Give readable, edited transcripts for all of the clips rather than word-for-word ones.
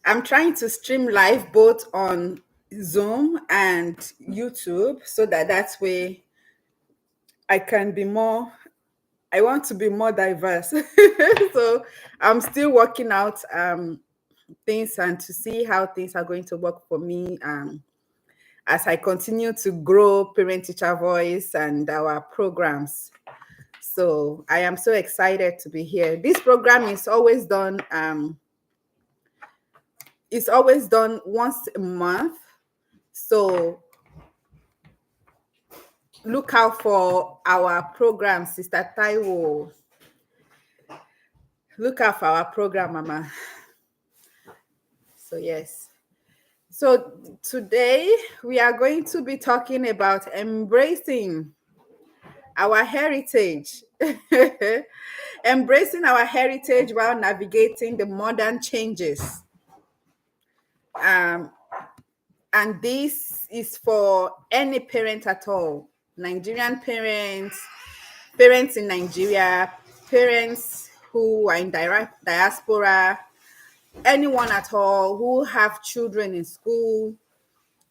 I'm trying to stream live both on Zoom and YouTube so that way I can be more I want to be more diverse. So I'm still working out things and to see how things are going to work for me as I continue to grow Parent Teacher Voice and our programs. So I am so excited to be here. This program is always done. It's always done once a month. So look out for our program, Sister Taiwo. Look out for our program, Mama. So yes. So today we are going to be talking about embracing our heritage. Embracing our heritage while navigating the modern changes. Um, and this is for any parent at all. Nigerian parents, parents in Nigeria, parents who are in diaspora, anyone at all who have children in school,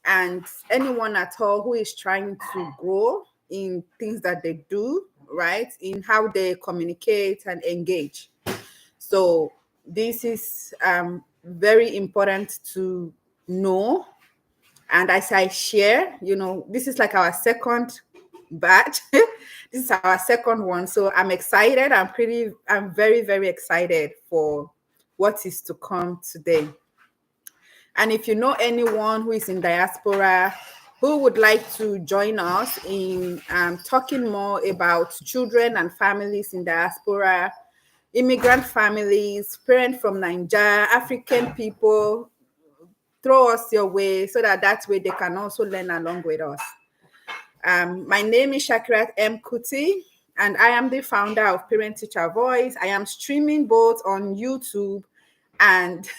and anyone at all who is trying to grow in things that they do, right? In how they communicate and engage. So this is very important to know. And as I share, this is like our second batch. This is our second one. So I'm excited. I'm very, very excited for what is to come today. And if you know anyone who is in diaspora who would like to join us in talking more about children and families in diaspora, immigrant families, parents from Nigeria, African people, throw us your way so that way they can also learn along with us. My name is Shakirat M. Kuti, and I am the founder of Parent Teacher Voice. I am streaming both on YouTube and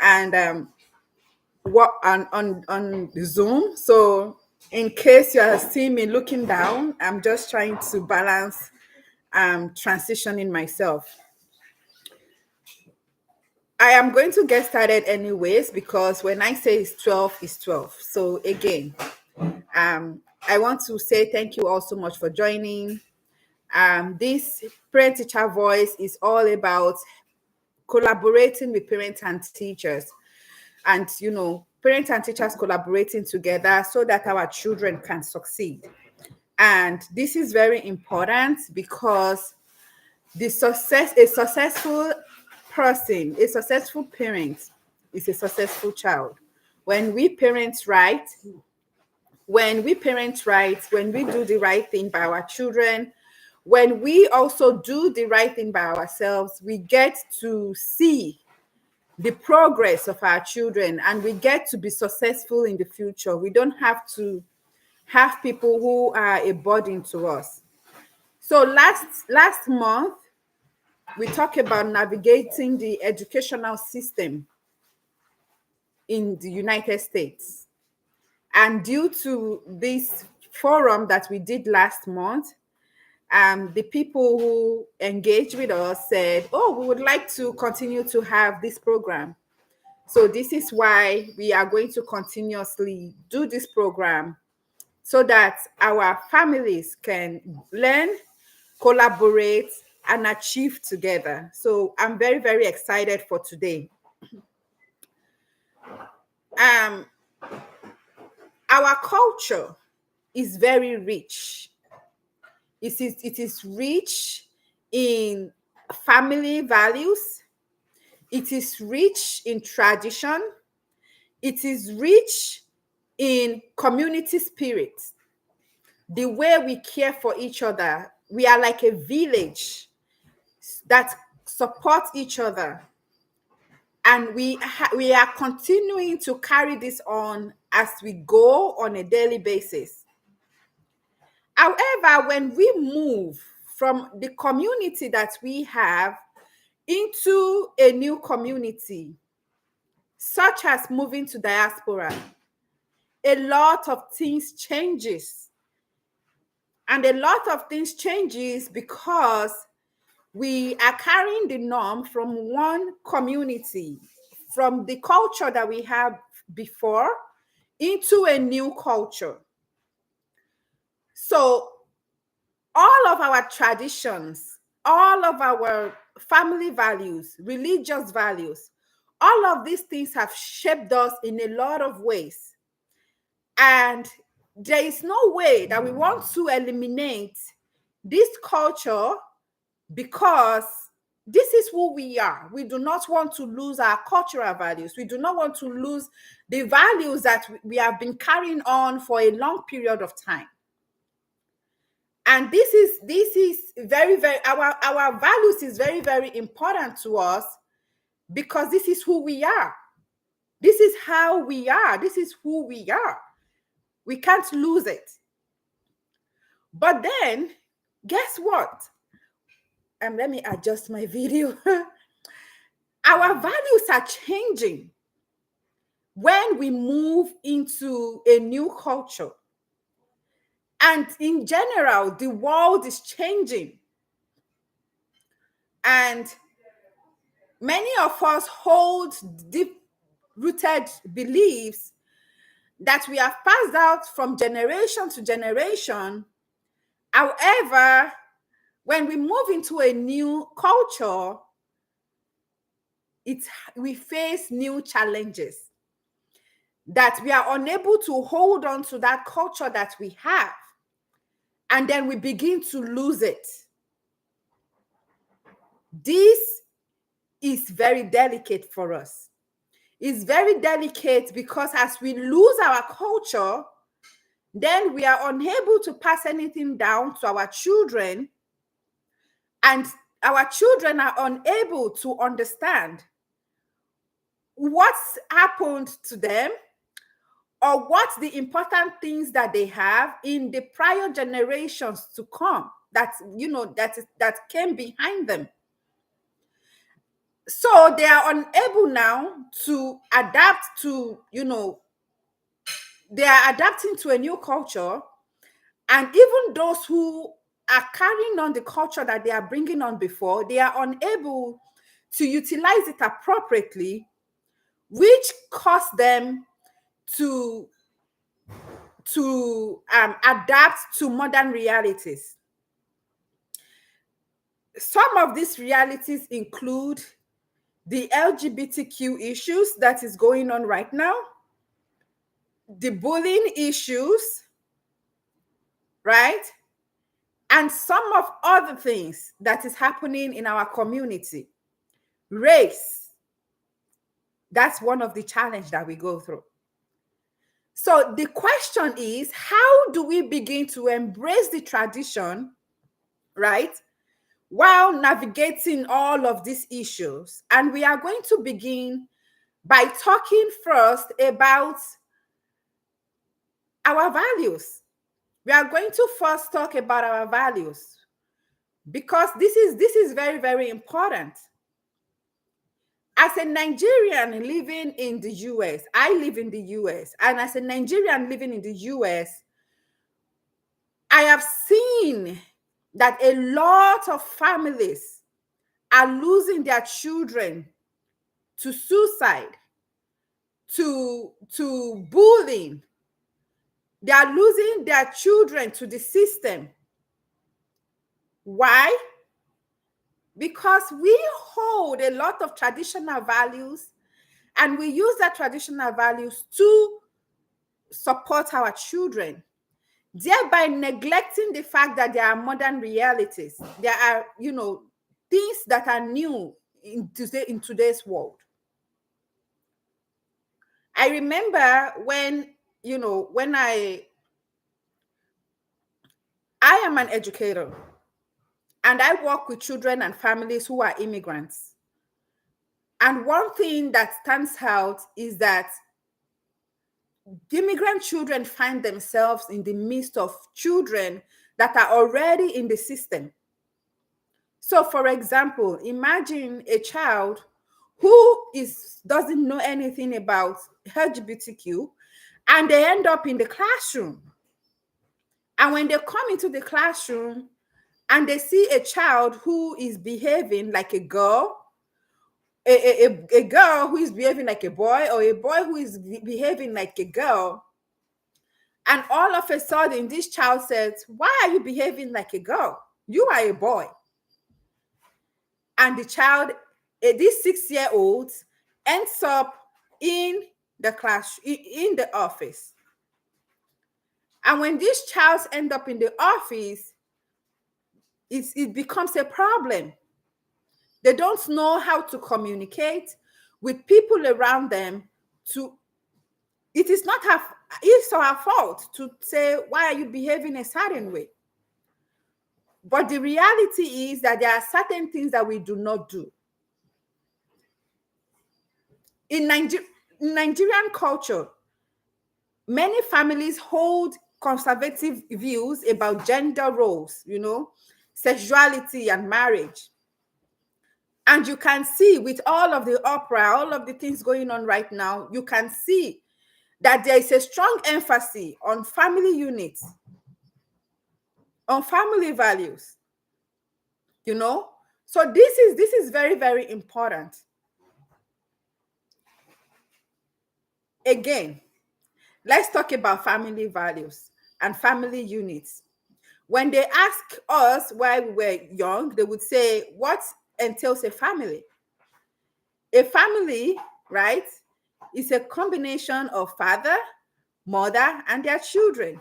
and what on Zoom. So in case you are seeing me looking down, I'm just trying to balance transitioning myself. I am going to get started anyways because when I say it's 12, it's 12. So again, I want to say thank you all so much for joining. This Parent Teacher Voice is all about collaborating with parents and teachers, and parents and teachers collaborating together so that our children can succeed. And this is very important because a successful person, a successful parent is a successful child. When we parent right, when we do the right thing by our children, when we also do the right thing by ourselves, we get to see the progress of our children and we get to be successful in the future. We don't have to have people who are a burden to us. So last month, we talked about navigating the educational system in the United States. And due to this forum that we did last month, the people who engaged with us said, oh, we would like to continue to have this program. So this is why we are going to continuously do this program so that our families can learn, collaborate, and achieve together. So I'm very, very excited for today. Our culture is very rich. It is rich in family values. It is rich in tradition. It is rich in community spirit. The way we care for each other, we are like a village that supports each other. And we are continuing to carry this on as we go on a daily basis. However, when we move from the community that we have into a new community, such as moving to diaspora, a lot of things changes. And a lot of things changes because we are carrying the norm from one community, from the culture that we have before into a new culture. So all of our traditions, all of our family values, religious values, all of these things have shaped us in a lot of ways. And there is no way that we want to eliminate this culture, because this is who we are. We do not want to lose our cultural values. We do not want to lose the values that we have been carrying on for a long period of time. And this is very, very, our values is very, very important to us, because this is who we are. This is how we are. This is who we are. We can't lose it. But then, guess what? Let me adjust my video. Our values are changing when we move into a new culture. And in general, the world is changing. And many of us hold deep-rooted beliefs that we have passed out from generation to generation. However, when we move into a new culture, we face new challenges that we are unable to hold on to that culture that we have. And then we begin to lose it. This is very delicate for us. It's very delicate because as we lose our culture, then we are unable to pass anything down to our children, and our children are unable to understand what's happened to them or what the important things that they have in the prior generations to come that came behind them. So they are unable now to adapt to, they are adapting to a new culture. And even those who are carrying on the culture that they are bringing on before, they are unable to utilize it appropriately, which caused them to adapt to modern realities. Some of these realities include the LGBTQ issues that is going on right now, the bullying issues, right? And some of other things that is happening in our community. Race, that's one of the challenges that we go through. So the question is, how do we begin to embrace the tradition, right, while navigating all of these issues? And we are going to begin by talking first about our values. We are going to first talk about our values, because this is very, very important. As a Nigerian living in the US, I live in the US, and as a Nigerian living in the US, I have seen that a lot of families are losing their children to suicide, to bullying. They are losing their children to the system. Why? Because we hold a lot of traditional values, and we use that traditional values to support our children, thereby neglecting the fact that there are modern realities. There are, things that are new in today's world. I remember when I am an educator, and I work with children and families who are immigrants. And one thing that stands out is that immigrant children find themselves in the midst of children that are already in the system. So, for example, imagine a child who doesn't know anything about LGBTQ, and they end up in the classroom. And when they come into the classroom and they see a child who is behaving like a girl, a girl who is behaving like a boy, or a boy who is behaving like a girl, and all of a sudden this child says, why are you behaving like a girl? You are a boy. And the child, this 6 year old, ends up in the class, in the office. And when these child end up in the office, it becomes a problem. They don't know how to communicate with people around them. It is not her, it's her fault to say, why are you behaving a certain way? But the reality is that there are certain things that we do not do. In Nigerian culture, many families hold conservative views about gender roles, sexuality and marriage. And you can see with all of the opera, all of the things going on right now, you can see that there is a strong emphasis on family units, on family values, So this is very, very important. Again, let's talk about family values and family units. When they ask us why we were young, they would say, what entails a family? A family, right, is a combination of father, mother, and their children.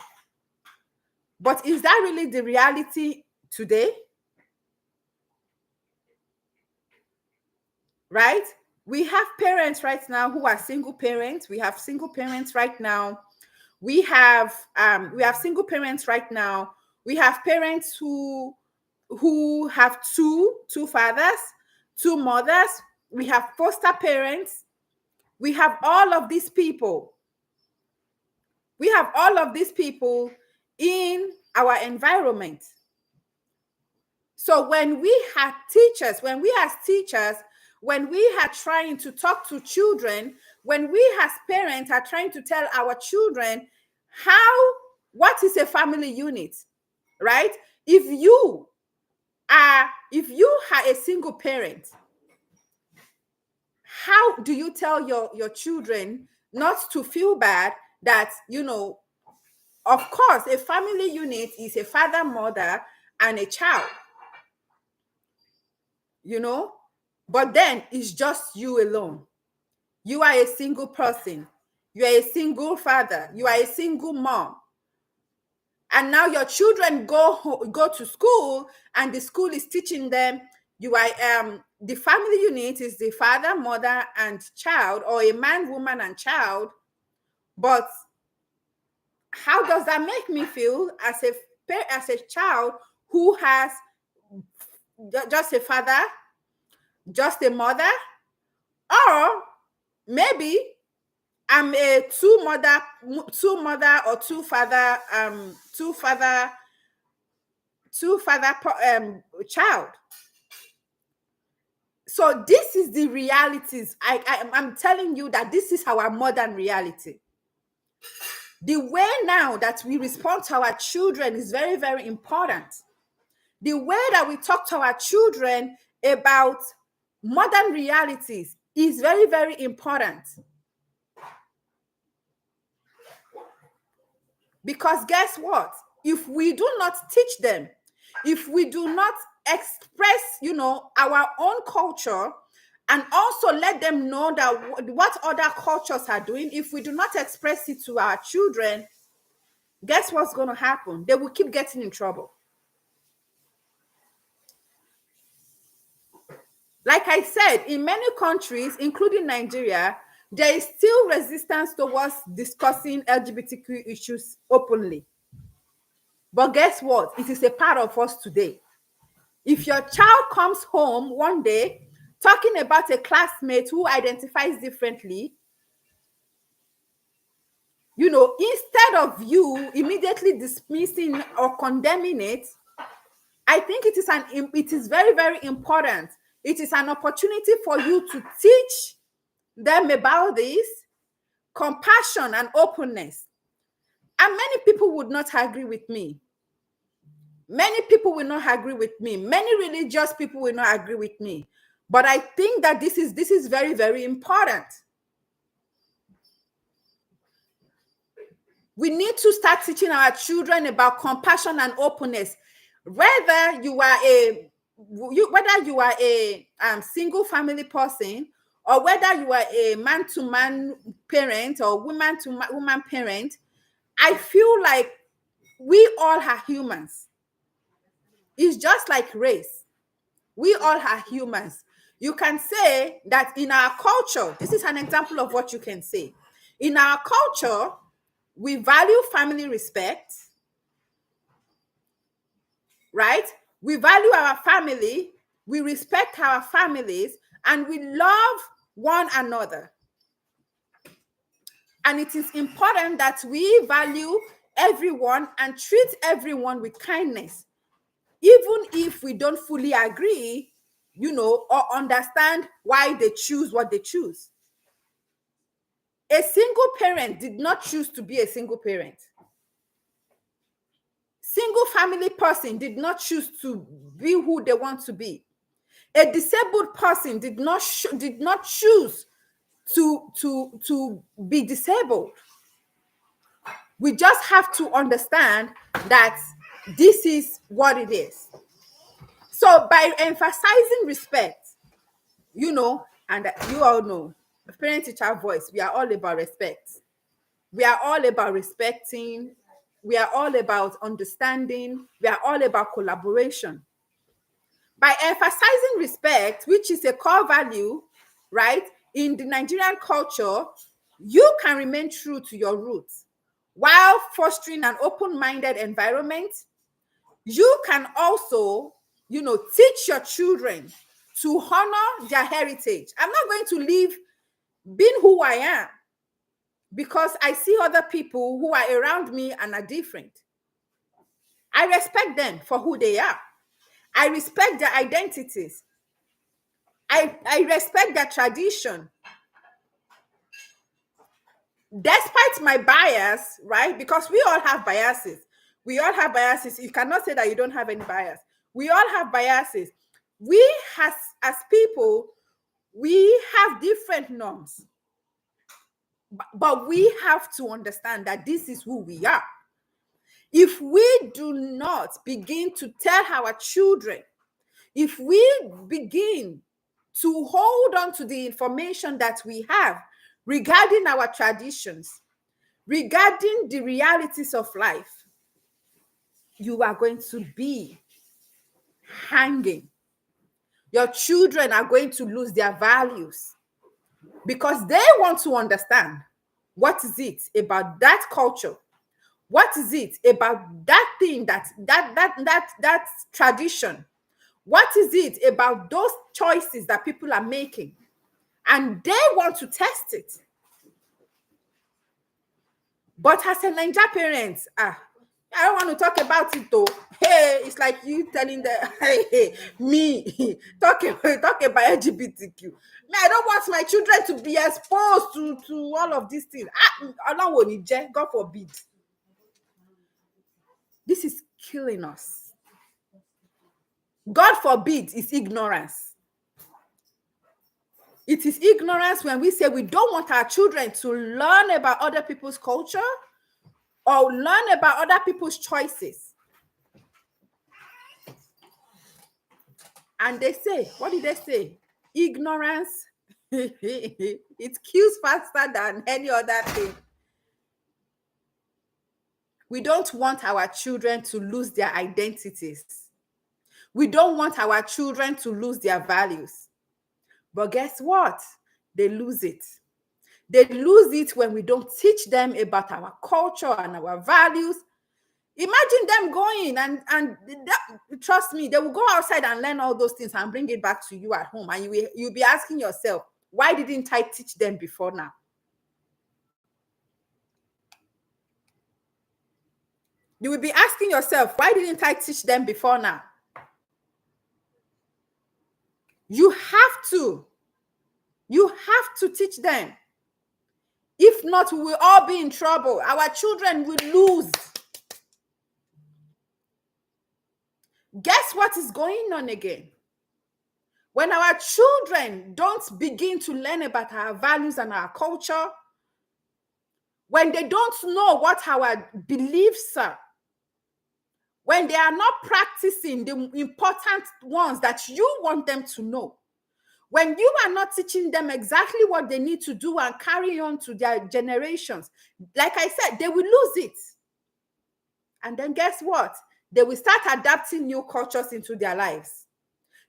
But is that really the reality today? Right? We have parents right now who are single parents. We have single parents right now. We have single parents right now. We have parents who have two fathers, two mothers. We have foster parents. We have all of these people. We have all of these people in our environment. So when we as teachers, when we are trying to talk to children, when we as parents are trying to tell our children what is a family unit, right? If you are a single parent, how do you tell your children not to feel bad that, of course, a family unit is a father, mother, and a child, but then it's just you alone. You are a single person. You are a single father. You are a single mom. And now your children go to school, and the school is teaching them the family unit is the father, mother, and child, or a man, woman, and child. But how does that make me feel as a child who has just a father, just a mother, or maybe I'm a two mother or two father child. So this is the realities. I'm telling you that this is our modern reality. The way now that we respond to our children is very, very important. The way that we talk to our children about modern realities is very, very important. Because guess what? If we do not teach them, if we do not express, our own culture, and also let them know that what other cultures are doing, if we do not express it to our children, guess what's going to happen? They will keep getting in trouble. Like I said, in many countries, including Nigeria, there is still resistance towards discussing LGBTQ issues openly. But guess what? It is a part of us today. If your child comes home one day talking about a classmate who identifies differently, instead of you immediately dismissing or condemning it, I think it is very, very important. It is an opportunity for you to teach them about this compassion and openness. And many people would not agree with me. Many people will not agree with me. Many religious people will not agree with me. But I think that this is very, very important. We need to start teaching our children about compassion and openness. Whether you are a single family person, or whether you are a man-to-man parent or woman parent, I feel like we all are humans. It's just like race. We all are humans. You can say that in our culture, this is an example of what you can say. In our culture, we value family respect, right? We value our family, we respect our families, and we love one another. And it is important that we value everyone and treat everyone with kindness, even if we don't fully agree, or understand why they choose what they choose. A single parent did not choose to be a single parent. Single family person did not choose to be who they want to be. A disabled person did not choose to be disabled. We just have to understand that this is what it is. So by emphasizing respect, and you all know, parent teacher voice, we are all about respect. We are all about respecting. We are all about understanding. We are all about collaboration. By emphasizing respect, which is a core value, right, in the Nigerian culture, you can remain true to your roots while fostering an open-minded environment. You can also, teach your children to honor their heritage. I'm not going to leave being who I am because I see other people who are around me and are different. I respect them for who they are. I respect their identities. I respect their tradition. Despite my bias, right? Because we all have biases. We all have biases. You cannot say that you don't have any bias. We all have biases. We, as people, we have different norms. But we have to understand that this is who we are. If we do not begin to tell our children, if we begin to hold on to the information that we have regarding our traditions, regarding the realities of life, you are going to be hanging. Your children are going to lose their values because they want to understand what is it about that culture. What is it about that thing, that tradition? What is it about those choices that people are making? And they want to test it. But as a Niger parent, I don't want to talk about it though. Hey, it's like you telling the hey, me talk about LGBTQ. Me, I don't want my children to be exposed to all of these things. God forbid. This is killing us. God forbid is ignorance. It is ignorance when we say we don't want our children to learn about other people's culture or learn about other people's choices. And they say, what did they say? Ignorance, it kills faster than any other thing. We don't want our children to lose their identities. We don't want our children to lose their values. But guess what? They lose it. They lose it when we don't teach them about our culture and our values. Imagine them going and trust me, they will go outside and learn all those things and bring it back to you at home. And you'll be asking yourself, why didn't I teach them before now? You will be asking yourself, why didn't I teach them before now? You have to. You have to teach them. If not, we will all be in trouble. Our children will lose. Guess what is going on again? When our children don't begin to learn about our values and our culture, when they don't know what our beliefs are, when they are not practicing the important ones that you want them to know, when you are not teaching them exactly what they need to do and carry on to their generations, like I said, they will lose it. And then guess what? They will start adapting new cultures into their lives.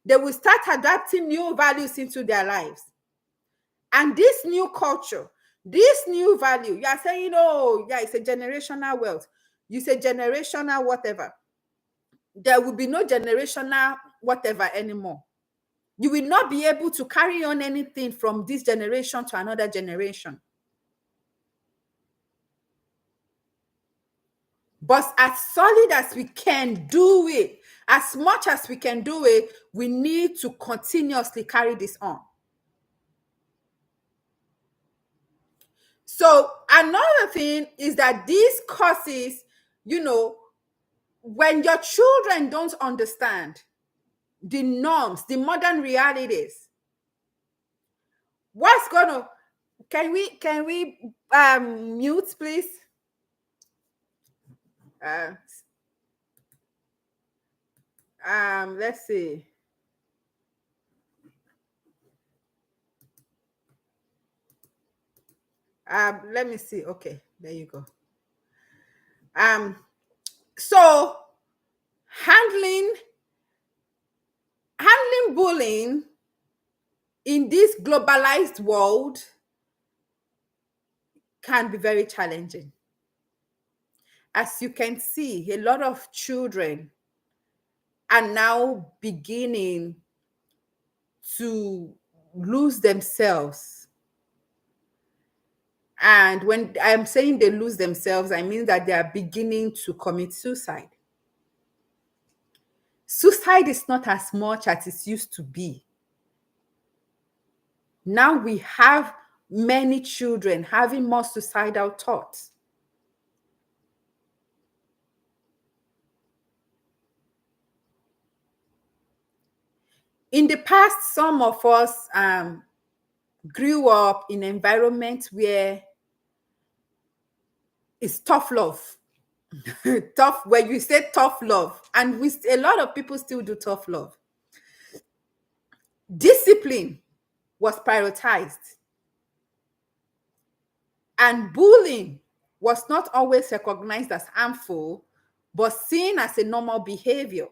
They will start adapting new values into their lives. And this new culture, this new value, you are saying, oh, yeah, it's a generational wealth. You say generational whatever. There will be no generational whatever anymore. You will not be able to carry on anything from this generation to another generation. But as solid as we can do it, as much as we can do it, we need to continuously carry this on. So another thing is that these courses, when your children don't understand the norms, the modern realities, what's gonna can we mute please? Uh, let's see. Let me see. Okay, there you go. So handling bullying in this globalized world can be very challenging. As you can see, a lot of children are now beginning to lose themselves. And when I'm saying they lose themselves, I mean that they are beginning to commit suicide. Suicide is not as much as it used to be. Now we have many children having more suicidal thoughts. In the past, some of us grew up in environments where it's tough love. Tough, when you say tough love, and a lot of people still do tough love. Discipline was prioritized, and bullying was not always recognized as harmful, but seen as a normal behavior.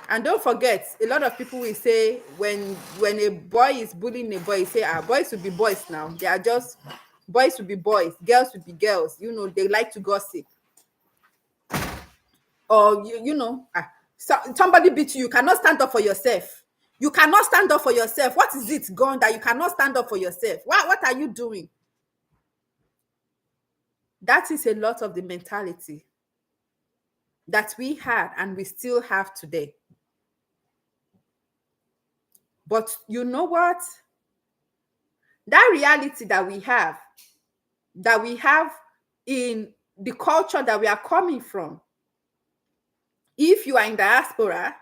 And don't forget, a lot of people will say when a boy is bullying a boy, say, boys will be boys now. They are just boys will be boys, girls will be girls. They like to gossip. Or somebody beat you, you cannot stand up for yourself. You cannot stand up for yourself. What is it gone that you cannot stand up for yourself? What are you doing? That is a lot of the mentality that we had and we still have today. But you know what? That reality that we have in the culture that we are coming from, if you are in diaspora,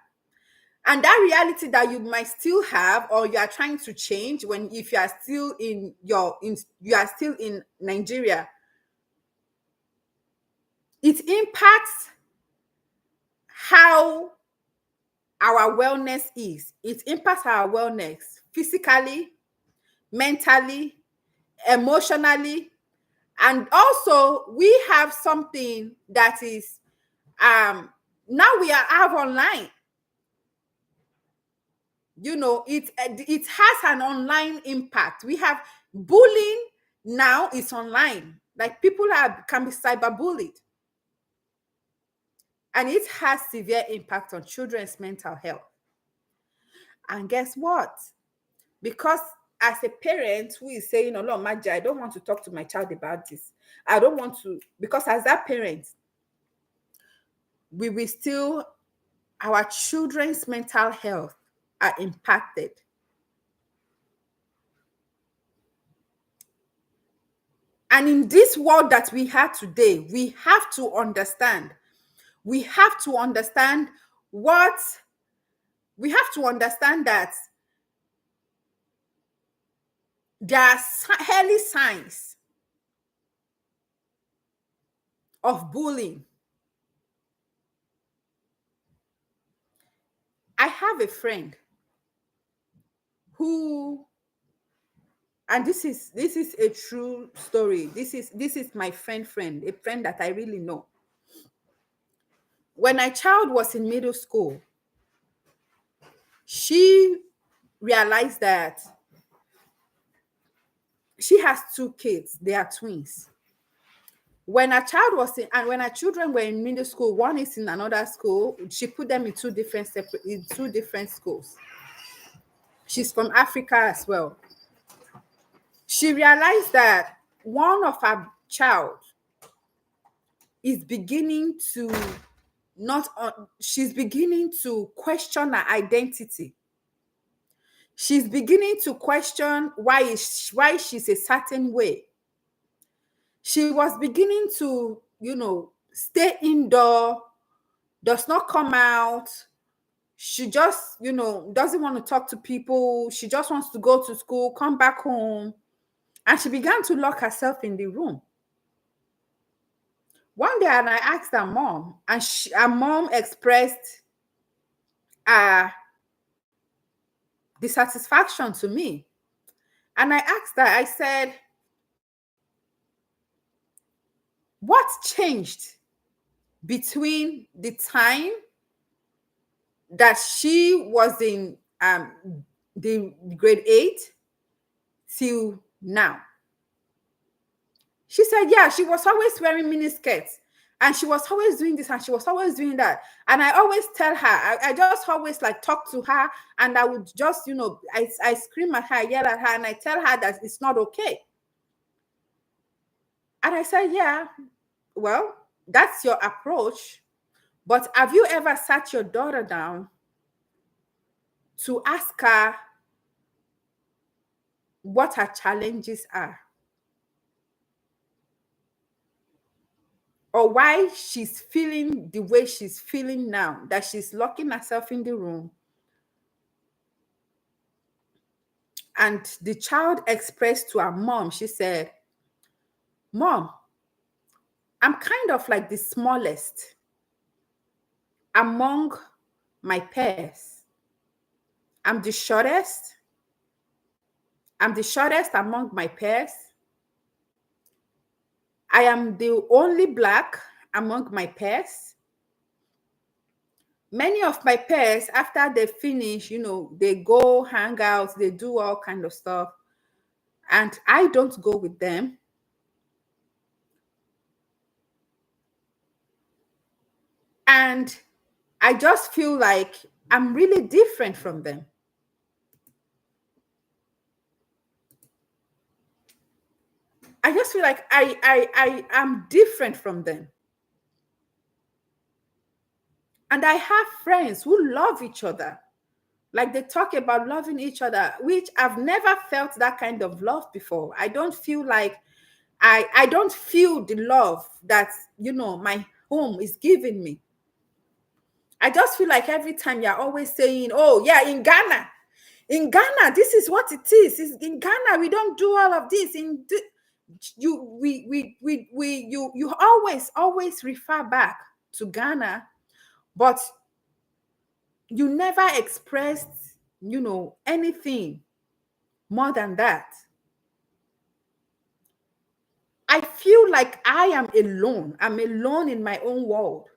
and that reality that you might still have or you are trying to change, if you are still you are still in Nigeria, it impacts how our wellness is. It impacts our wellness physically, mentally, emotionally. And also we have something that is now we have online. It has an online impact. We have bullying now, it's online. Like people can be cyberbullied. And it has severe impact on children's mental health. And guess what? Because as a parent who is saying, oh, no, Maja, I don't want to talk to my child about this. I don't want to, because as that parent, we will still, our children's mental health are impacted. And in this world that we have today, we have to understand we have to understand what we have to understand that there are early signs of bullying. I have a friend who, and this is a true story. This is my friend, a friend that I really know. When my child was in middle school, she realized that she has two kids. They are twins. When a child was in, and when our children were in middle school, one is in another school. She put them in two different schools. She's from Africa as well. She realized that one of her child is beginning to not she's beginning to question her identity. She's beginning to question why she's a certain way. She was beginning to, stay indoor, does not come out. She just, doesn't want to talk to people. She just wants to go to school, come back home. And she began to lock herself in the room. One day, and I asked her mom, and her mom expressed dissatisfaction to me. And I asked her, I said, what changed between the time that she was in the grade 8 till now? She said, yeah, she was always wearing miniskirts, and she was always doing this, and she was always doing that. And I always tell her, I just always like talk to her, and I would just, I scream at her, yell at her, and I tell her that it's not okay. And I said, yeah, well, that's your approach. But have you ever sat your daughter down to ask her what her challenges are? Or why she's feeling the way she's feeling now, that she's locking herself in the room? And the child expressed to her mom, she said, Mom, I'm kind of like the smallest among my peers. I'm the shortest. I'm the shortest among my peers. I am the only Black among my peers. Many of my peers, after they finish, they go hang out, they do all kind of stuff. And I don't go with them. And I just feel like I'm really different from them. I just feel like I am different from them. And I have friends who love each other. Like they talk about loving each other, which I've never felt that kind of love before. I don't feel like I don't feel the love that, my home is giving me. I just feel like every time you're always saying, oh, yeah, in Ghana, this is what it is. In Ghana, we don't do all of this. You always refer back to Ghana, but you never expressed, anything more than that. I feel like I am alone. I'm alone in my own world.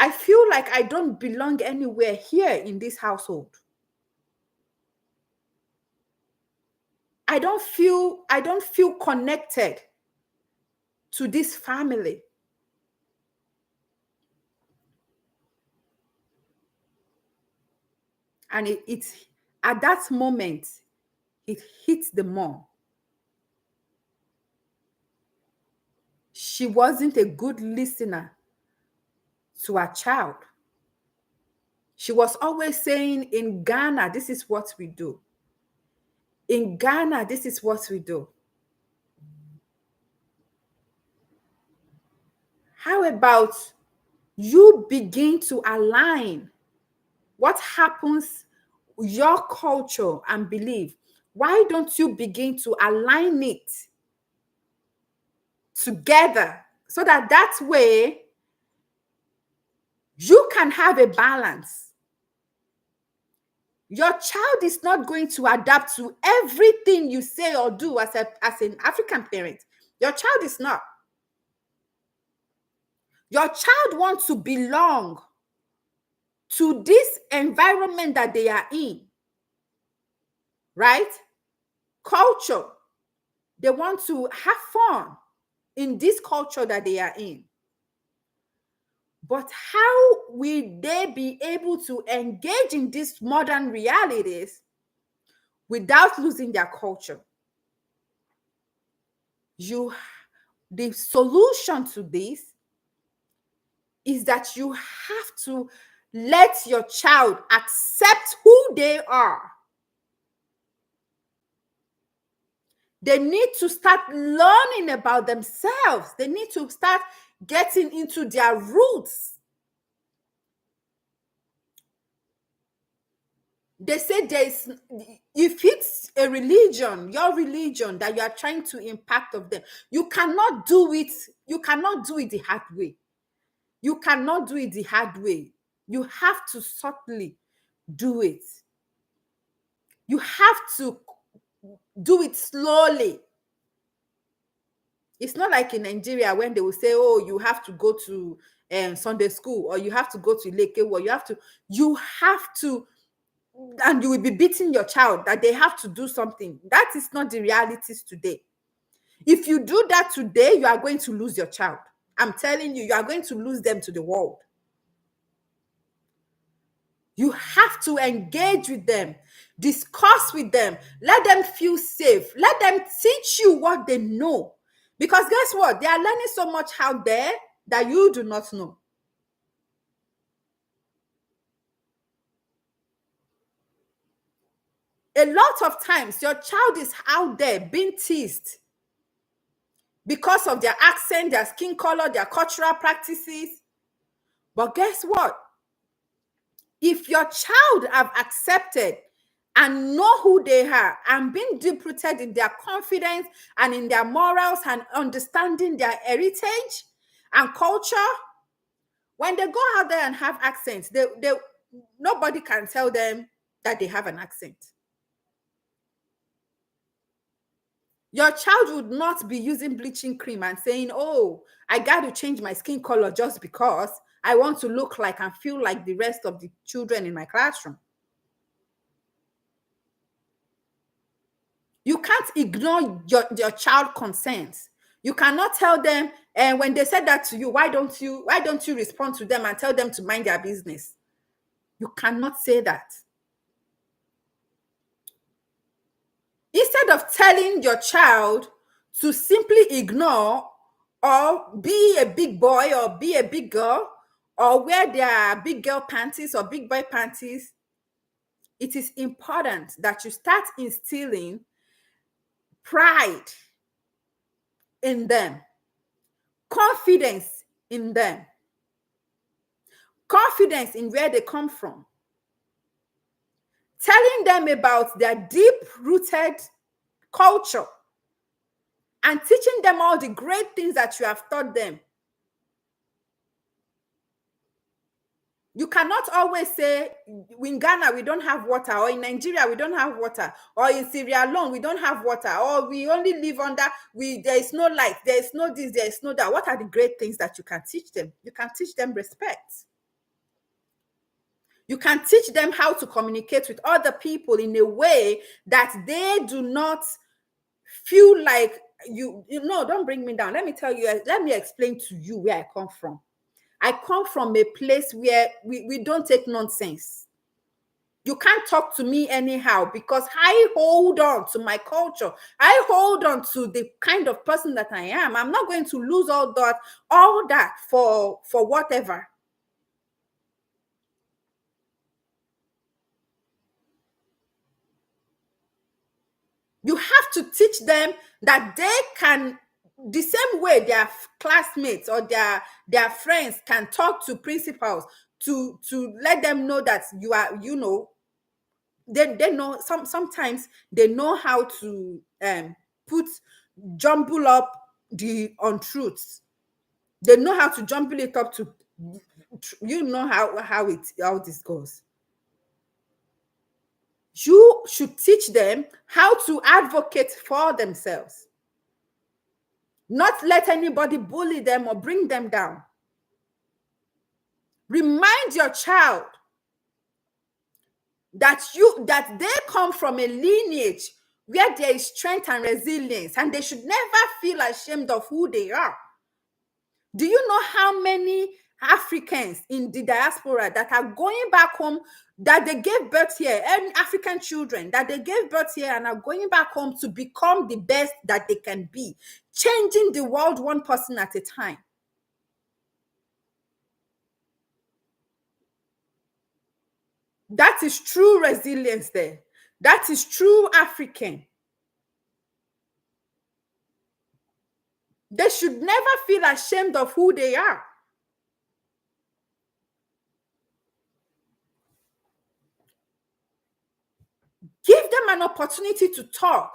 I feel like I don't belong anywhere here in this household. I don't feel connected to this family. And it's at that moment, it hits the mom. She wasn't a good listener to her child. She was always saying, in Ghana, this is what we do. In Ghana, this is what we do. How about you begin to align what happens, your culture and belief. Why don't you begin to align it together so that way you can have a balance? Your child is not going to adapt to everything you say or do as an African parent. Your child is not. Your child wants to belong to this environment that they are in, right? Culture. They want to have fun in this culture that they are in. But how will they be able to engage in these modern realities without losing their culture? The solution to this is that you have to let your child accept who they are. They need to start learning about themselves. They need to start getting into their roots. They say if it's a religion, your religion, that you are trying to impact of them, you cannot do it the hard way. You cannot do it the hard way. You have to subtly do it. You have to do it slowly. It's not like in Nigeria when they will say, oh, you have to go to Sunday school, or you have to go to Leke, or you have to, and you will be beating your child that they have to do something. That is not the realities today. If you do that today, you are going to lose your child. I'm telling you, you are going to lose them to the world. You have to engage with them, discuss with them, let them feel safe, let them teach you what they know. Because guess what? They are learning so much out there that you do not know. A lot of times, your child is out there being teased because of their accent, their skin color, their cultural practices. But guess what? If your child have accepted and know who they are and been deep-rooted in their confidence and in their morals and understanding their heritage and culture, when they go out there and have accents, they nobody can tell them that they have an accent. Your child would not be using bleaching cream and saying, oh, I got to change my skin color just because I want to look like and feel like the rest of the children in my classroom. You can't ignore your child concerns. You cannot tell them, and when they said that to you, why don't you respond to them and tell them to mind their business? You cannot say that. Instead of telling your child to simply ignore or be a big boy or be a big girl or wear their big girl panties or big boy panties, it is important that you start instilling pride in them, confidence in them, confidence in where they come from, telling them about their deep-rooted culture and teaching them all the great things that you have taught them. You cannot always say, in Ghana, we don't have water, or in Nigeria, we don't have water, or in Sierra Leone, we don't have water, or we only live under, there is no light, there is no this, there is no that. What are the great things that you can teach them? You can teach them respect. You can teach them how to communicate with other people in a way that they do not feel like you know, don't bring me down. Let me tell you, let me explain to you where I come from. I come from a place where we don't take nonsense. You can't talk to me anyhow because I hold on to my culture. I hold on to the kind of person that I am. I'm not going to lose all that for whatever. You have to teach them that they can The same way their classmates or their friends can talk to principals to let them know that you are, they know, sometimes they know how to put jumble up the untruths. They know how to jumble it up to, how this goes. You should teach them how to advocate for themselves, not let anybody bully them or bring them down. Remind your child that they come from a lineage where there is strength and resilience, and they should never feel ashamed of who they are. Do you know how many Africans in the diaspora that are going back home, that they gave birth here, and African children that they gave birth here and are going back home to become the best that they can be, changing the world one person at a time? That is true resilience there. That is true African. They should never feel ashamed of who they are. Give them an opportunity to talk,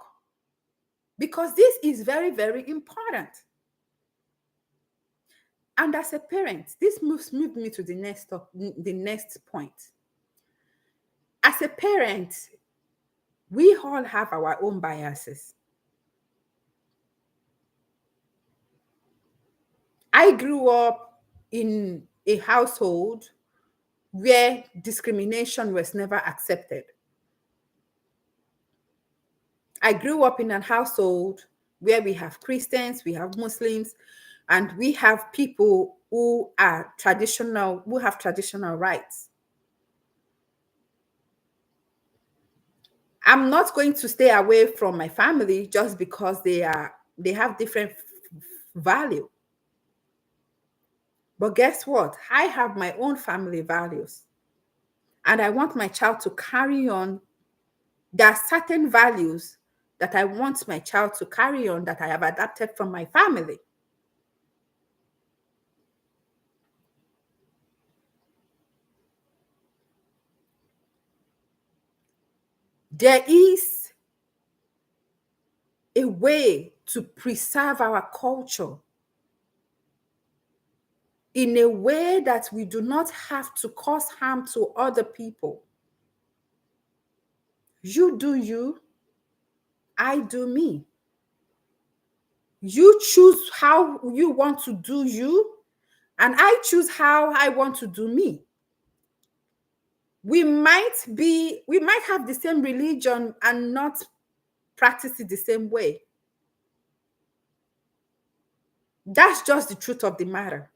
because this is very, very important. And as a parent, this moves me to the next point. As a parent, we all have our own biases. I grew up in a household where discrimination was never accepted. I grew up in a household where we have Christians, we have Muslims, and we have people who have traditional rights. I'm not going to stay away from my family just because they have different value. But guess what? I have my own family values. And I want my child to carry on. There are certain values that I want my child to carry on that I have adapted from my family. There is a way to preserve our culture in a way that we do not have to cause harm to other people. You do you, I do me. You choose how you want to do you, and I choose how I want to do me. We might have the same religion and not practice it the same way. That's just the truth of the matter.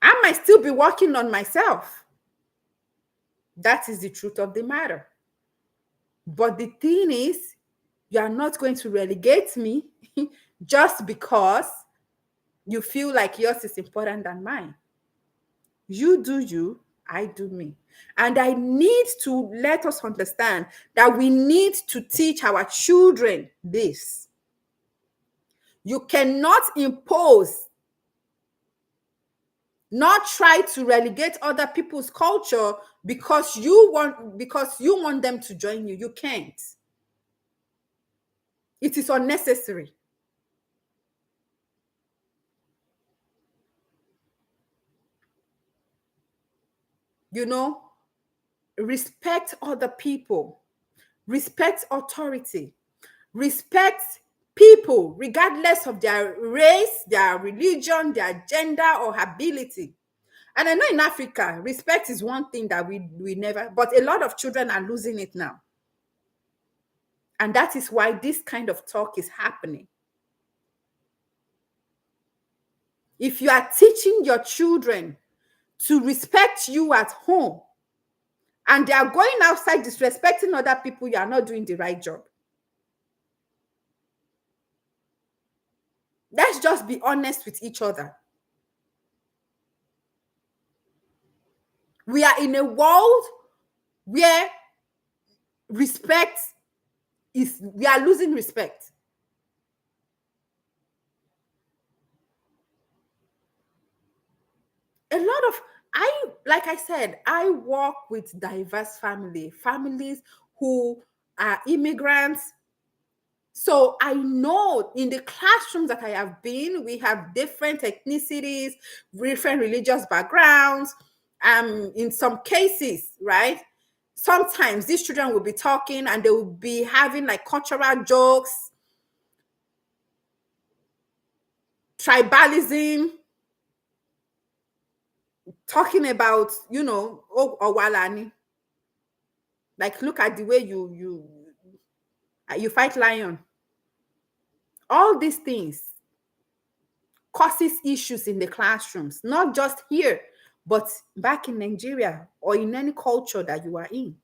I might still be working on myself. That is the truth of the matter. But the thing is, you are not going to relegate me just because you feel like yours is important than mine. You do you, I do me. And I need to let us understand that we need to teach our children this. You cannot impose, not try to relegate other people's culture because you want them to join you. You can't. It is unnecessary. Respect other people, respect authority, respect people regardless of their race, their religion, their gender or ability. And I know in Africa, respect is one thing that we never, but a lot of children are losing it now. And that is why this kind of talk is happening. If you are teaching your children to respect you at home and they are going outside disrespecting other people, you are not doing the right job. Let's just be honest with each other. We are in a world where we are losing respect. A lot of, like I said, I work with diverse families who are immigrants. So I know in the classrooms that I have been, we have different ethnicities, different religious backgrounds. In some cases, right? Sometimes these children will be talking and they will be having like cultural jokes, tribalism, talking about, oh, Owalani. Like, look at the way you fight lion. All these things causes issues in the classrooms, not just here, but back in Nigeria or in any culture that you are in.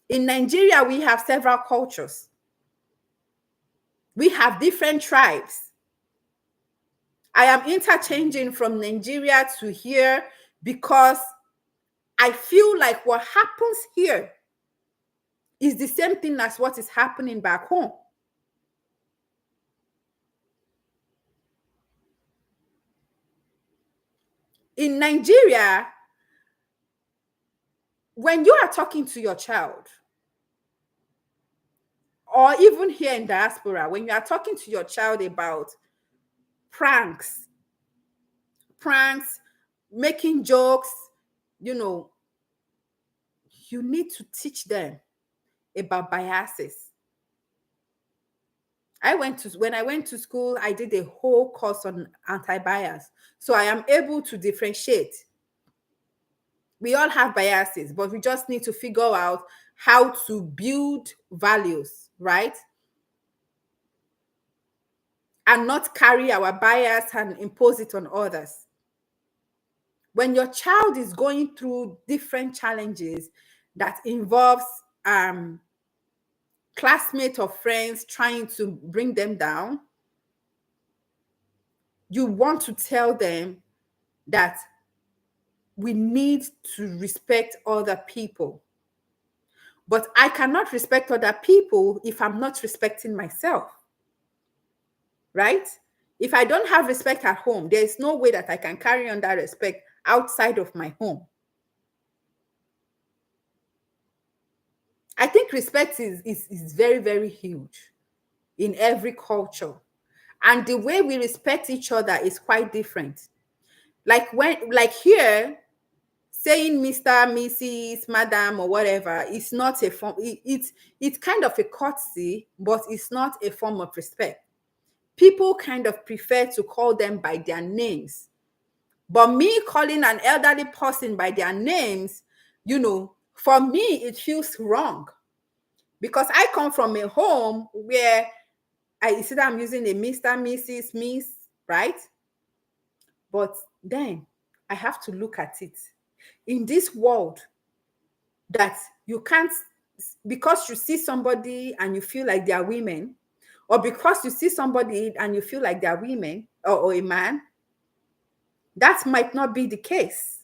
In Nigeria, we have several cultures. We have different tribes. I am interchanging from Nigeria to here because I feel like what happens here is the same thing as what is happening back home. In Nigeria, when you are talking to your child, or even here in diaspora, when you are talking to your child about pranks, making jokes, you need to teach them about biases. When I went to school, I did a whole course on anti-bias. So I am able to differentiate. We all have biases, but we just need to figure out how to build values, right? And not carry our bias and impose it on others. When your child is going through different challenges that involves classmates or friends trying to bring them down, you want to tell them that we need to respect other people. But I cannot respect other people if I'm not respecting myself, right? If I don't have respect at home, there is no way that I can carry on that respect outside of my home. I think respect is very, very huge in every culture. And the way we respect each other is quite different. Like here, saying Mr., Mrs., Madam, or whatever is not a form, it's kind of a courtesy, but it's not a form of respect. People kind of prefer to call them by their names. But me calling an elderly person by their names, for me, it feels wrong. Because I come from a home where I see that I'm using a Mr., Mrs., Miss, right? But then I have to look at it. In this world that you can't, because you see somebody and you feel like they are women, or because you see somebody and you feel like they are women or a man, that might not be the case.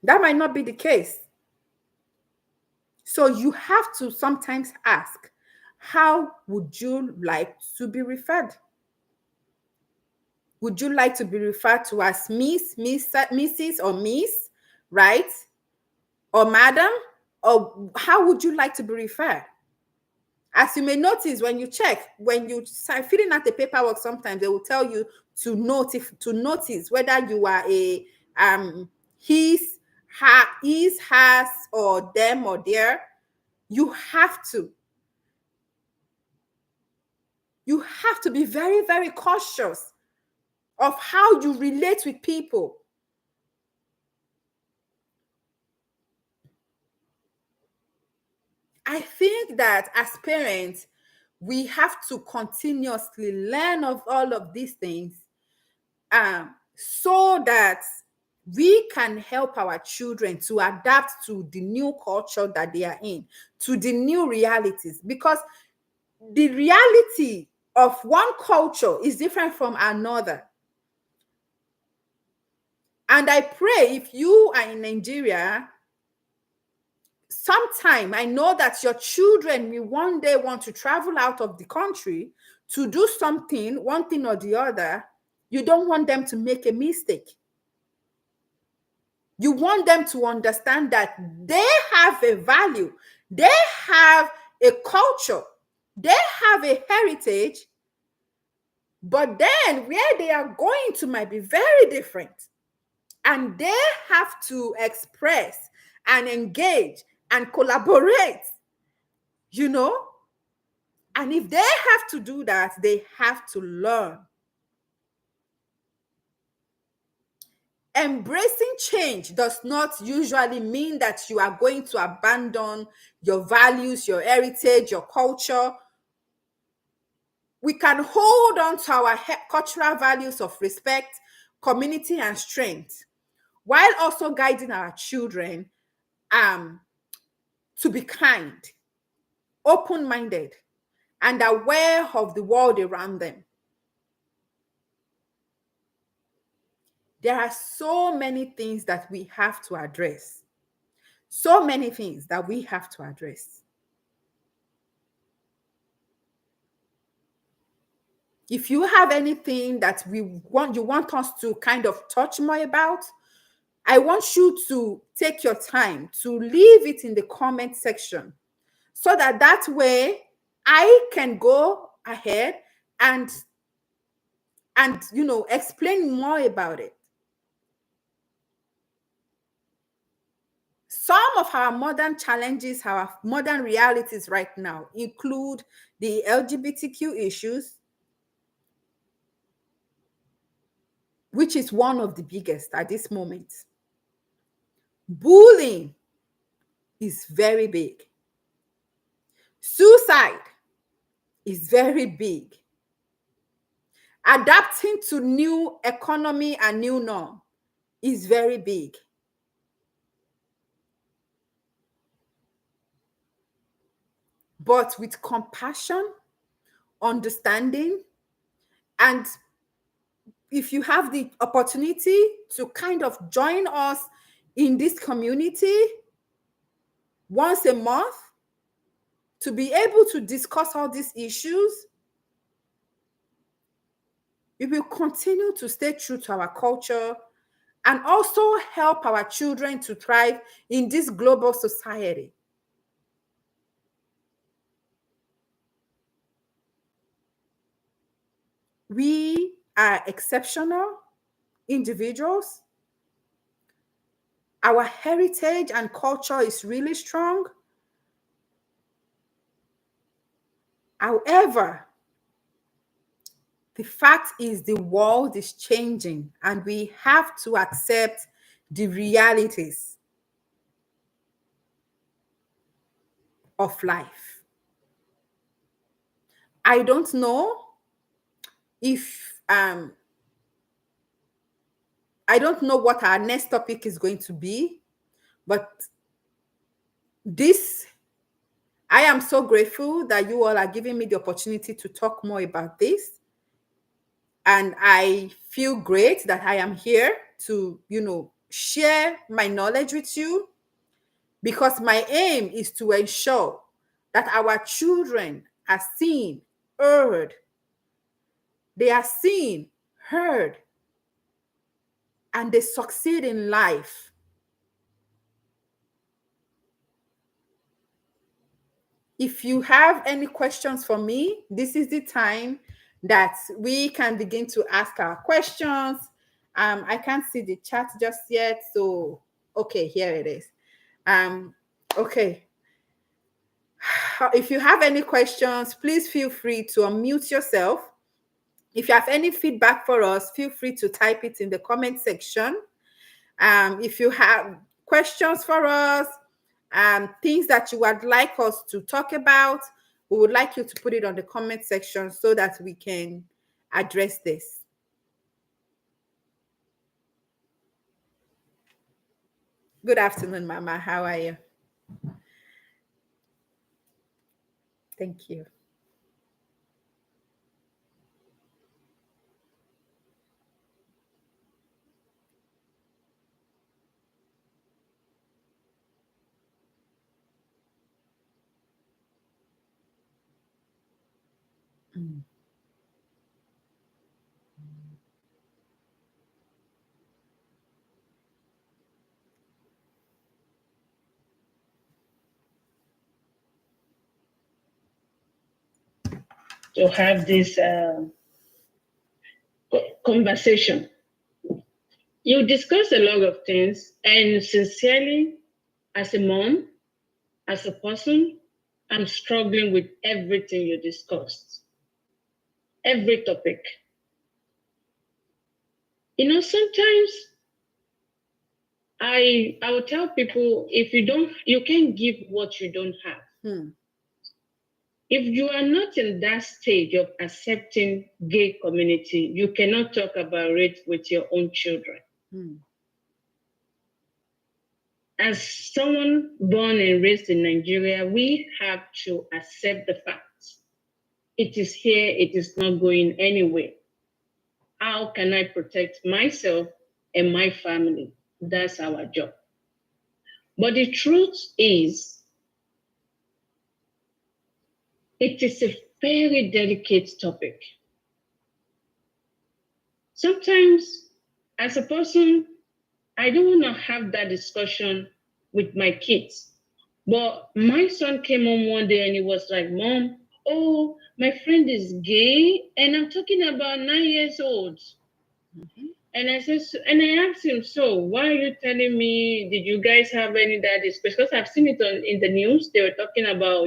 That might not be the case. So you have to sometimes ask, how would you like to be referred? Would you like to be referred to as Mrs., or Miss, right? Or Madam? Or how would you like to be referred? As you may notice, when you start filling out the paperwork, sometimes they will tell you to notice whether you are a his, her, is, has, or them, or their. You have to be very, very cautious of how you relate with people. I think that as parents, we have to continuously learn of all of these things, so that we can help our children to adapt to the new culture that they are in, to the new realities. Because the reality of one culture is different from another. And I pray, if you are in Nigeria, sometime, I know that your children will one day want to travel out of the country to do something, one thing or the other, you don't want them to make a mistake. You want them to understand that they have a value, they have a culture, they have a heritage, but then where they are going to might be very different. And they have to express and engage and collaborate, you know? And if they have to do that, they have to learn. Embracing change does not usually mean that you are going to abandon your values, your heritage, your culture. We can hold on to our cultural values of respect, community, and strength, while also guiding our children to be kind, open minded, and aware of the world around them. There are so many things that we have to address. So many things that we have to address. If you have anything that you want us to kind of touch more about, I want you to take your time to leave it in the comment section, so that way I can go ahead and explain more about it. Some of our modern challenges, our modern realities right now include the LGBTQ issues, which is one of the biggest at this moment. Bullying is very big. Suicide is very big. Adapting to new economy and new norm is very big. But with compassion, understanding, and if you have the opportunity to kind of join us in this community once a month to be able to discuss all these issues, we will continue to stay true to our culture and also help our children to thrive in this global society. We are exceptional individuals. Our heritage and culture is really strong. However, the fact is the world is changing and we have to accept the realities of life. I don't know if I don't know what our next topic is going to be, but this I am so grateful that you all are giving me the opportunity to talk more about this. And I feel great that I am here to, share my knowledge with you, because my aim is to ensure that our children are seen, heard. They are seen, heard, and they succeed in life. If you have any questions for me, this is the time that we can begin to ask our questions. I can't see the chat just yet, so okay, here it is. Okay. If you have any questions, please feel free to unmute yourself. If you have any feedback for us, feel free to type it in the comment section. If you have questions for us, things that you would like us to talk about, we would like you to put it on the comment section so that we can address this. Good afternoon, Mama. How are you? Thank you. Mm. to have this conversation. You discuss a lot of things, and sincerely, as a mom, as a person, I'm struggling with everything you discussed, every topic. Sometimes I will tell people, if you can't give what you don't have. If you are not in that stage of accepting gay community, you cannot talk about it with your own children. As someone born and raised in Nigeria, we have to accept the facts. It is here, it is not going anywhere. How can I protect myself and my family? That's our job. But the truth is, it is a very delicate topic. Sometimes, as a person, I don't want to have that discussion with my kids. But my son came home one day and he was like, Mom, oh, my friend is gay, and I'm talking about 9 years old. And I asked him, so why are you telling me, did you guys have any that discussion? Because I've seen it in the news. They were talking about,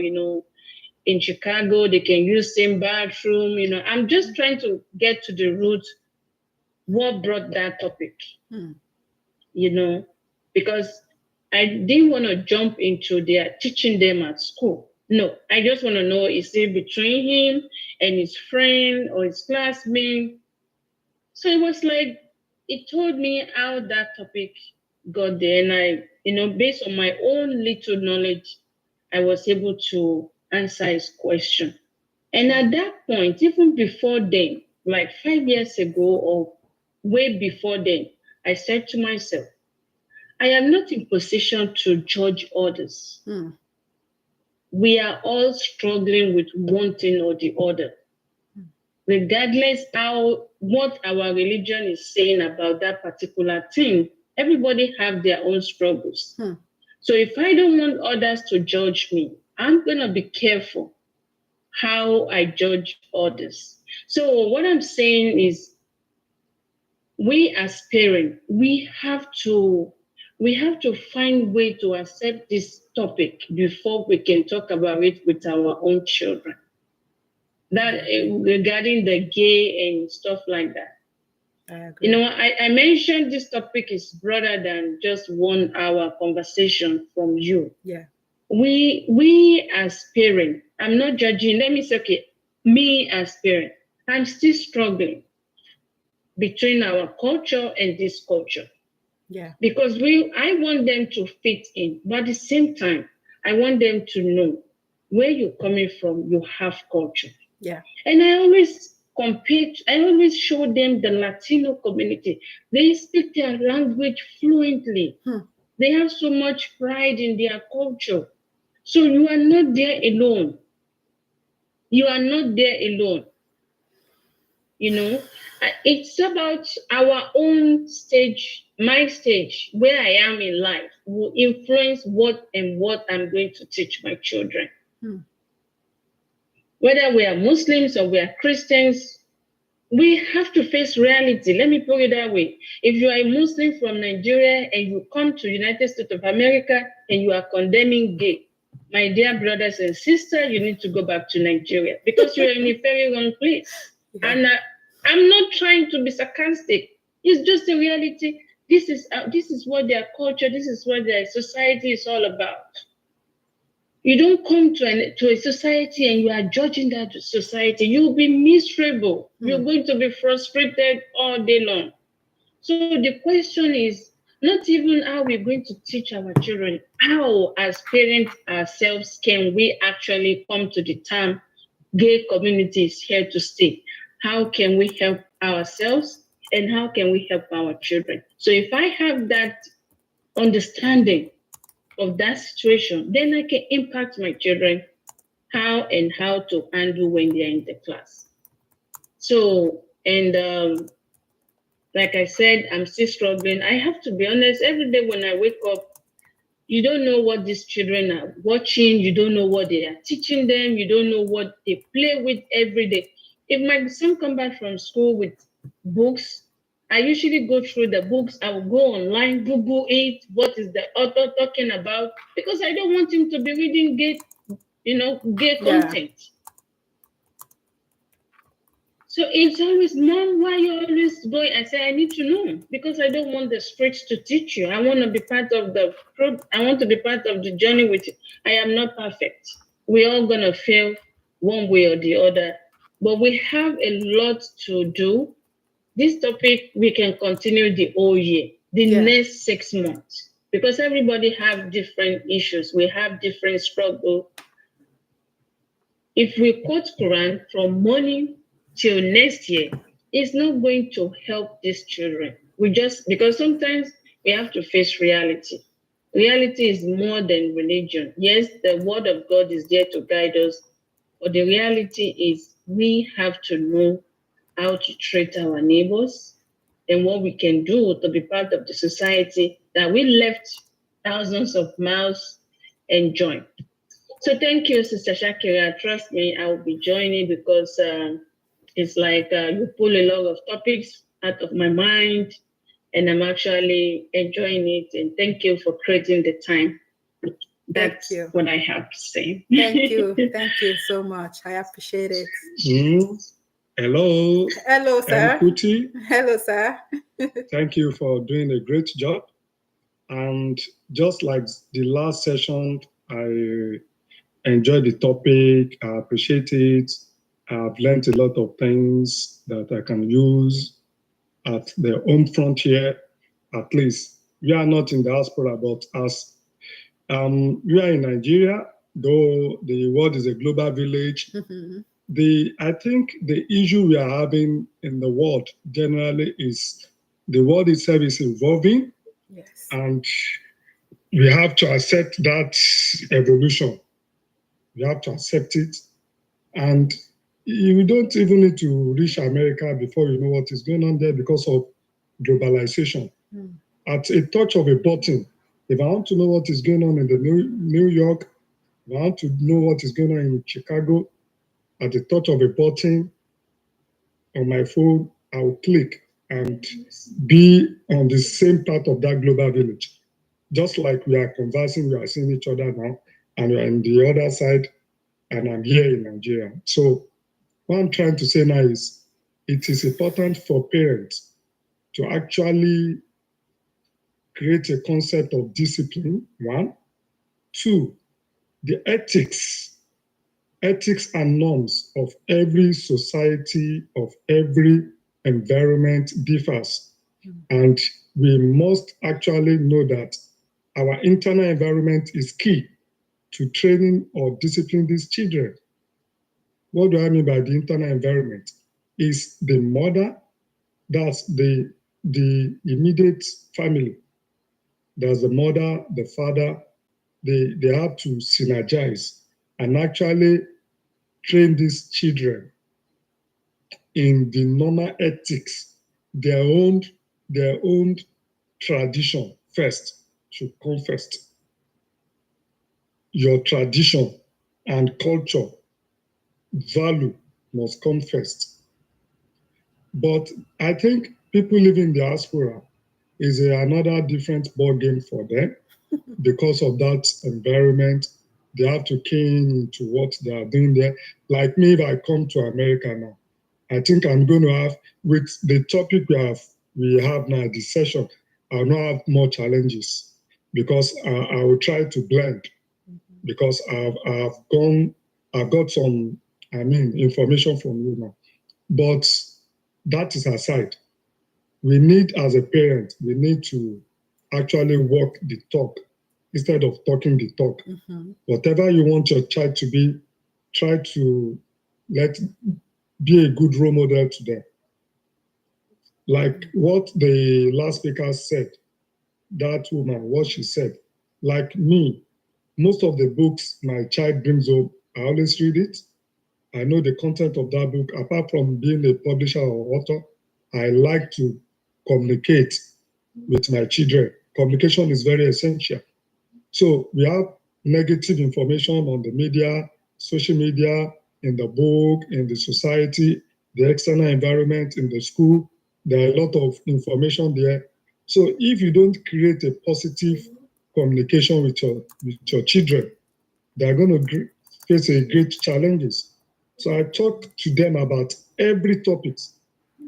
in Chicago, they can use same bathroom. I'm just trying to get to the root, what brought that topic, because I didn't want to jump into their teaching them at school. No, I just want to know, is it between him and his friend or his classmate? So it was like, it told me how that topic got there. And I, based on my own little knowledge, I was able to answer his question. And at that point, even before then, like 5 years ago or way before then, I said to myself, I am not in position to judge others. We are all struggling with one thing or the other. Regardless what our religion is saying about that particular thing, everybody have their own struggles. So if I don't want others to judge me, I'm going to be careful how I judge others. So what I'm saying is, we as parents, we have to find way to accept this topic before we can talk about it with our own children. That regarding the gay and stuff like that. I agree. I mentioned this topic is broader than just 1 hour conversation from you. Yeah. We as parents, I'm not judging. Let me say, okay, me as parent, I'm still struggling between our culture and this culture. Yeah. Because I want them to fit in, but at the same time, I want them to know where you're coming from, you have culture. Yeah. And I always show them the Latino community. They speak their language fluently. They have so much pride in their culture. So you are not there alone. You are not there alone. It's about our own stage, my stage, where I am in life, will influence what I'm going to teach my children. Whether we are Muslims or we are Christians, we have to face reality. Let me put it that way. If you are a Muslim from Nigeria and you come to United States of America and you are condemning gay, my dear brothers and sisters, you need to go back to Nigeria because you are in a very wrong place. Yeah. And I'm not trying to be sarcastic. It's just a reality. This is what their culture, this is what their society is all about. You don't come to a society and you are judging that society. You'll be miserable. You're going to be frustrated all day long. So the question is not even how we're going to teach our children. How, as parents ourselves, can we actually come to the term gay community is here to stay? How can we help ourselves and how can we help our children? So if I have that understanding of that situation, then I can impact my children how to handle when they're in the class. So, and like I said, I'm still struggling. I have to be honest, every day when I wake up, You don't know what these children are watching. You don't know what they are teaching them. You don't know what they play with every day. If my son come back from school with books, I usually go through the books. I will go online, Google it. What is the author talking about? Because I don't want him to be reading gay Yeah. content. So it's always, Mom, why you always going? I say, I need to know because I don't want the streets to teach you. I want to be part of I want to be part of the journey with you. I am not perfect. We're all going to fail one way or the other, but we have a lot to do. This topic, we can continue the whole year, the Yeah. next 6 months, because everybody have different issues. We have different struggle. If we quote Quran from morning till next year, it's not going to help these children. We just, because sometimes we have to face reality. Reality is more than religion. Yes, the word of God is there to guide us, but the reality is we have to know how to treat our neighbors and what we can do to be part of the society that we left thousands of miles and join. So thank you, Sister Shakira. Trust me, I will be joining because it's like you pull a lot of topics out of my mind, and I'm actually enjoying it. And thank you for creating the time. Thank That's you. what I have to say. Thank you. Thank you so much. I appreciate it. Hello, Hello, sir. Kuti. Hello, sir. Thank you for doing a great job. And just like the last session, I enjoyed the topic. I appreciate it. I've learned a lot of things that I can use at the home frontier. At least we are not in diaspora, but as we are in Nigeria, though the world is a global village. Mhm. I think the issue we are having in the world generally is the world itself is evolving, Yes. and we have to accept that evolution. We have to accept it, and you don't even need to reach America before you know what is going on there because of globalization. Mm. At a touch of a button, if I want to know what is going on in the New York, if I want to know what is going on in Chicago, at the touch of a button on my phone, I'll click and be on the same part of that global village. Just like we are conversing, we are seeing each other now, and we're on the other side, and I'm here in Nigeria. So, what I'm trying to say now is it is important for parents to actually create a concept of discipline, one. Two, the ethics and norms of every society, of every environment differs. And we must actually know that our internal environment is key to training or disciplining these children. What do I mean by the internal environment? Is the mother, that's the immediate family. That's the mother, the father, they have to synergize and actually train these children in the normal ethics, their own tradition first should come first. Your tradition and culture, value must come first. But I think people living in diaspora is another different ball game for them because of that environment. They have to keen into what they are doing there. Like me, if I come to America now, I think I'm going to have, with the topic we have now, this session, I'll not have more challenges because I will try to blend because I've got some, information from you now. But that is aside. We need, as a parent, we need to actually walk the talk instead of talking the talk. Mhm. Whatever you want your child to be, try to be a good role model to them. Like what the last speaker said, that woman, what she said. Like me, most of the books my child brings home, I always read it. I know the content of that book. Apart from being a publisher or author, I like to communicate with my children. Communication is very essential. So we have negative information on the media, social media, in the book, in the society, the external environment, in the school. There are a lot of information there. So if you don't create a positive communication with your children, they're going to face a great challenges. So I talk to them about every topic.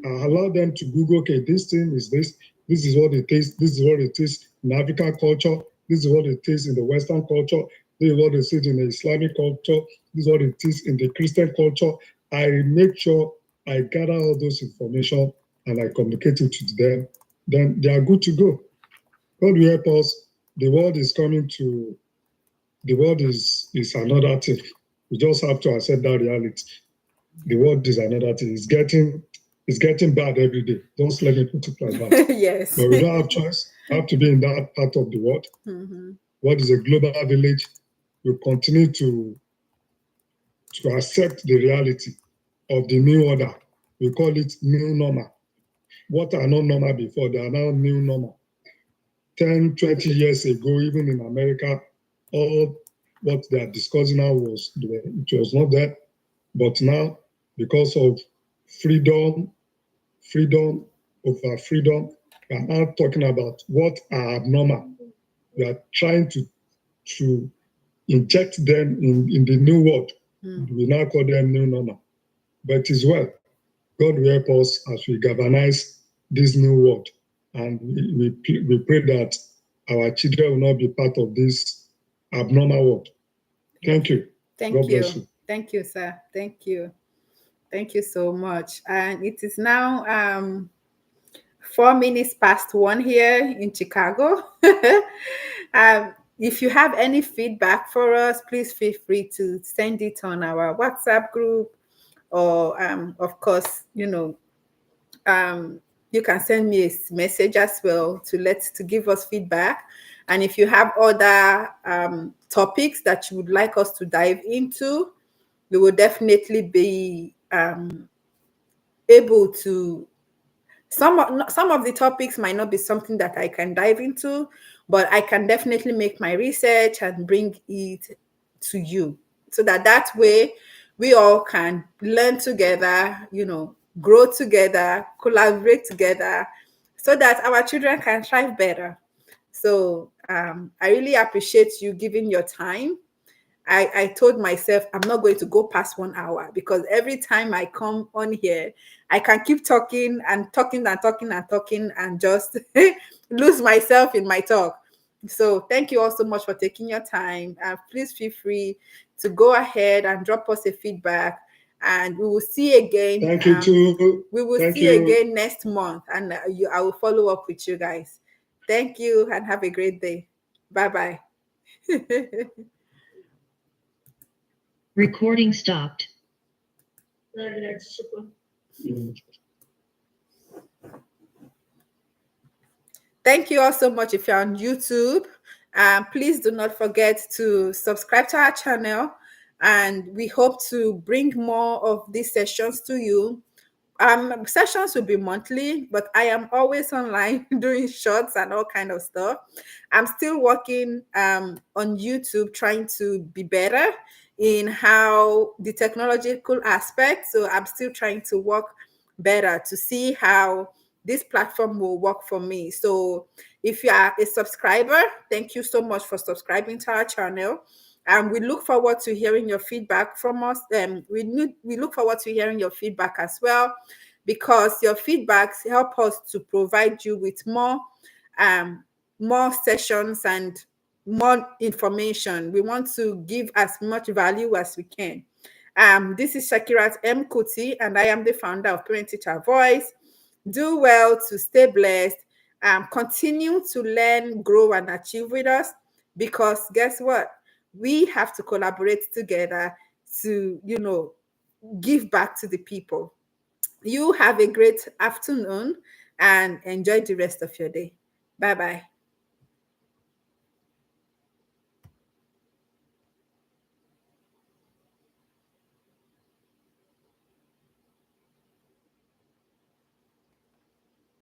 I allow them to Google, okay, this thing is this is what it is, this is what it is in African culture, this is what it is in the Western culture, this is what it is in the Islamic culture, this is what it is in the Christian culture. I make sure I gather all those information and I communicate it to them. Then they are good to go. God will help us. The world is coming to the world is another thing. We just have to accept that reality. The world is another thing. It's getting bad every day. Just let me put it like that. Yes. But we don't have choice. We have to be in that part of the world. Mm-hmm. What is a global village? We continue to accept the reality of the new order. We call it new normal. What are not normal before, they are now new normal. 10, 20 years ago, even in America, all what they are discussing now it was not there. But now, because of freedom, freedom freedom, we are now talking about what are abnormal. We are trying to inject them in the new world. We now call them new normal. But it is well. God will help us as we galvanize this new world. And we pray that our children will not be part of this abnormal world. Thank you. Thank God bless you. you. Thank you, sir. Thank you. Thank you so much. And it is now 4 minutes past 1 here in Chicago. If you have any feedback for us, please feel free to send it on our WhatsApp group, or of course, you can send me a message as well to give us feedback. And if you have other topics that you would like us to dive into, we will definitely be able to. Some of the topics might not be something that I can dive into, but I can definitely make my research and bring it to you, so that way we all can learn together, grow together, collaborate together, so that our children can thrive better. So I really appreciate you giving your time. I told myself I'm not going to go past 1 hour, because every time I come on here, I can keep talking and talking and talking and talking and just lose myself in my talk. So thank you all so much for taking your time. Please feel free to go ahead and drop us a feedback, and we will see again. Thank you too. We will Thank see you. again next month, and I will follow up with you guys. Thank you and have a great day. Bye bye. Recording stopped. Thank you all so much. If you're on YouTube, please do not forget to subscribe to our channel, and we hope to bring more of these sessions to you. Sessions will be monthly, but I am always online doing shorts and all kind of stuff. I'm still working on YouTube, trying to be better in how the technological aspect. So I'm still trying to work better to see how this platform will work for me. So if you are a subscriber, thank you so much for subscribing to our channel. And we look forward to hearing your feedback from us. We look forward to hearing your feedback as well, because your feedbacks help us to provide you with more sessions and more information. We want to give as much value as we can. This is Shakirat M. Kuti, and I am the founder of Parent Teacher Voice. Do well to stay blessed. Continue to learn, grow, and achieve with us, because guess what? We have to collaborate together to, give back to the people. You have a great afternoon and enjoy the rest of your day. Bye bye.